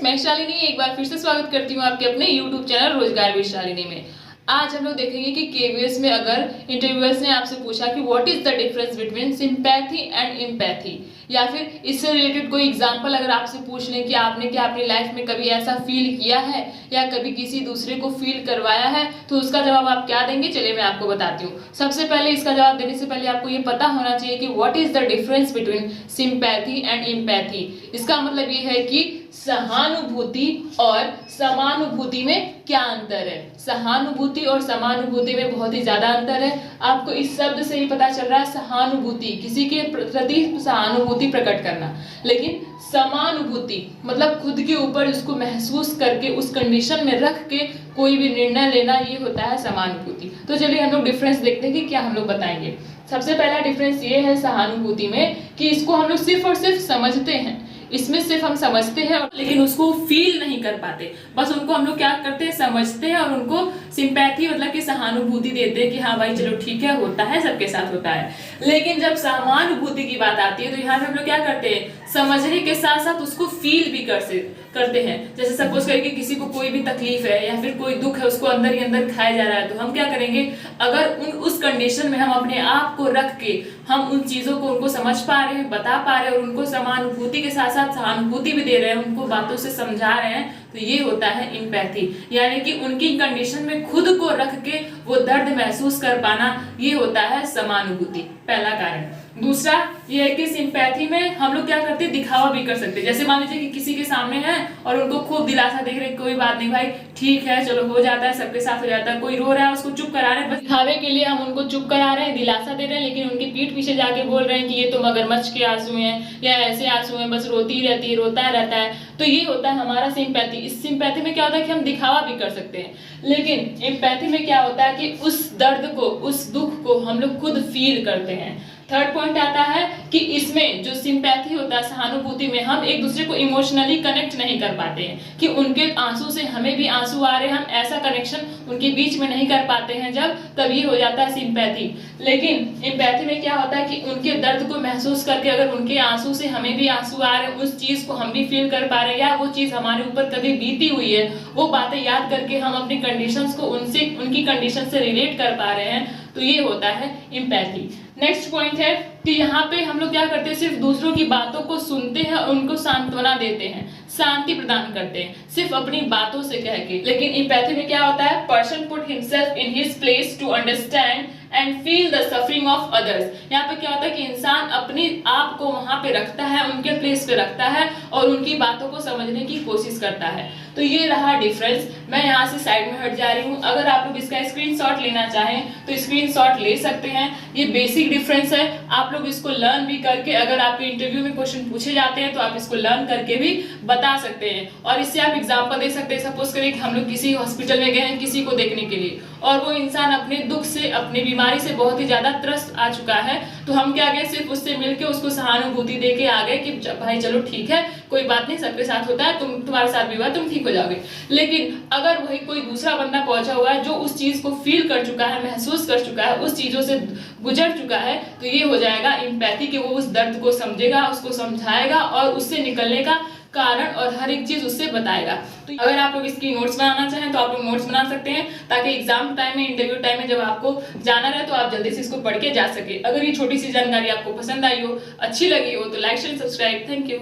मैं शालिनी एक बार फिर से स्वागत करती हूँ आपके अपने YouTube चैनल रोजगार विद शालिनी में। आज हम लोग देखेंगे कि केवीएस में अगर इंटरव्यूअर्स ने आपसे पूछा कि what is the difference between sympathy and empathy, या फिर इससे रिलेटेड कोई एग्जांपल अगर आपसे पूछ लें कि आपने क्या अपनी लाइफ में कभी ऐसा फील किया है या कभी किसी दूसरे को फील करवाया है, तो उसका जवाब आप क्या देंगे, चलिए मैं आपको बताती हूँ। सबसे पहले इसका जवाब देने से पहले आपको ये पता होना चाहिए कि what is the difference between sympathy and empathy. इसका मतलब ये है कि सहानुभूति और समानुभूति में क्या अंतर है। सहानुभूति और समानुभूति में बहुत ही ज्यादा अंतर है। आपको इस शब्द से ही पता चल रहा है, सहानुभूति किसी के प्रति सहानुभूति प्रकट करना, लेकिन समानुभूति मतलब खुद के ऊपर उसको महसूस करके उस कंडीशन में रख के कोई भी निर्णय लेना, ये होता है समानुभूति। तो चलिए हम लोग डिफरेंस देखते हैं कि क्या हम लोग बताएंगे। सबसे पहला डिफरेंस ये है सहानुभूति में कि इसको हम लोग सिर्फ और सिर्फ समझते हैं, इसमें सिर्फ हम समझते हैं लेकिन उसको फील नहीं कर पाते। बस उनको हम लोग क्या करते हैं, समझते हैं और उनको सिंपैथी मतलब कि सहानुभूति देते हैं कि हाँ भाई चलो ठीक है, होता है, सबके साथ होता है। लेकिन जब समानुभूति की बात आती है तो यहाँ पे हम लोग क्या करते हैं, समझने के साथ साथ उसको फील भी करते हैं। जैसे सपोज करिए कि किसी को कोई भी तकलीफ है या फिर कोई दुख है, उसको अंदर ही अंदर खाया जा रहा है, तो हम क्या करेंगे, अगर उस कंडीशन में हम अपने आप को रख के हम उन चीजों को उनको समझ पा रहे हैं, बता पा रहे हैं और उनको समानुभूति के साथ साथ सहानुभूति भी दे रहे हैं, उनको बातों से समझा रहे हैं, तो ये होता है एम्पैथी। यानी कि उनकी कंडीशन में खुद को रख के वो दर्द महसूस कर पाना, ये होता है समानुभूति, पहला कारण। दूसरा ये है कि सिंपैथी में हम लोग क्या करते हैं, दिखावा भी कर सकते हैं। जैसे मान लीजिए कि किसी के सामने है और उनको खूब दिलासा देख रहे हैं, कोई बात नहीं भाई, ठीक है, चलो हो जाता है, सबके साथ हो जाता है। कोई रो रहा है, उसको चुप करा रहे हैं, बस दिखावे के लिए हम उनको चुप करा रहे हैं, दिलासा दे रहे हैं, लेकिन उनकी पीठ पीछे जाके बोल रहे हैं कि ये तो मगरमच्छ के आंसू हैं या ऐसे आंसू हैं, बस रोती रहती है, रोता रहता है। तो ये होता है हमारा सिंपैथी। इस सिंपैथी में क्या होता है कि हम दिखावा भी कर सकते हैं, लेकिन एम्पैथी में क्या होता है कि उस दर्द को, उस दुख को हम लोग खुद फील करते हैं। थर्ड पॉइंट आता है कि इसमें जो सिंपैथी होता है, सहानुभूति में हम एक दूसरे को इमोशनली कनेक्ट नहीं कर पाते हैं कि उनके आंसू से हमें भी आंसू आ रहे हैं, हम ऐसा कनेक्शन उनके बीच में नहीं कर पाते हैं, जब तब ये हो जाता है सिंपैथी। लेकिन एम्पैथी में क्या होता है कि उनके दर्द को महसूस करके अगर उनके आंसू से हमें भी आंसू आ रहे हैं, उस चीज को हम भी फील कर पा रहे हैं, या वो चीज हमारे ऊपर कभी बीती हुई है, वो बातें याद करके हम अपनी कंडीशंस को उनसे, उनकी कंडीशन से रिलेट कर पा रहे हैं, तो ये होता है एम्पैथी। नेक्स्ट पॉइंट है कि यहाँ पे हम लोग क्या करते हैं, सिर्फ दूसरों की बातों को सुनते हैं और उनको सांत्वना देते हैं, शांति प्रदान करते हैं सिर्फ अपनी बातों से कह के। लेकिन एम्पैथी में क्या होता है, person put himself in his place to understand and feel the suffering of others. यहाँ पे क्या होता है कि इंसान अपने आप को वहां पे रखता है, उनके प्लेस पे रखता है और उनकी बातों को समझने की कोशिश करता है। तो ये रहा डिफरेंस। मैं यहाँ से साइड में हट जा रही हूँ। अगर आप लोग इसका स्क्रीनशॉट लेना चाहें तो स्क्रीनशॉट ले सकते हैं। ये बेसिक डिफरेंस है, आप लोग इसको लर्न भी करके, अगर आपके इंटरव्यू में क्वेश्चन पूछे जाते हैं तो आप इसको लर्न करके भी बता सकते हैं और इससे आप एग्जाम्पल दे सकते हैं। सपोज करिए कि हम लोग किसी हॉस्पिटल में गए हैं किसी को देखने के लिए और वो इंसान अपने दुख से, अपनी बीमारी से बहुत ही ज्यादा त्रस्त आ चुका है, तो हम क्या गए, सिर्फ उससे मिलके उसको सहानुभूति दे के आ गए कि भाई चलो ठीक है, कोई बात नहीं, सबके साथ होता है, तुम्हारे साथ भी हुआ, तुम ठीक हो जाओगे। लेकिन अगर वही कोई दूसरा बंदा पहुंचा हुआ है जो उस चीज को फील कर चुका है, महसूस कर चुका है, उस चीजों से गुजर चुका है, तो ये हो जाएगा एम्पैथी कि वो उस दर्द को समझेगा, उसको समझाएगा और उससे निकलने का कारण और हर एक चीज उससे बताएगा। तो अगर आप लोग इसकी नोट्स बनाना चाहें तो आप लोग नोट्स बना सकते हैं, ताकि एग्जाम टाइम में, इंटरव्यू टाइम में जब आपको जाना रहे तो आप जल्दी से इसको पढ़ के जा सके। अगर ये छोटी सी जानकारी आपको पसंद आई हो, अच्छी लगी हो, तो like share subscribe. Thank you.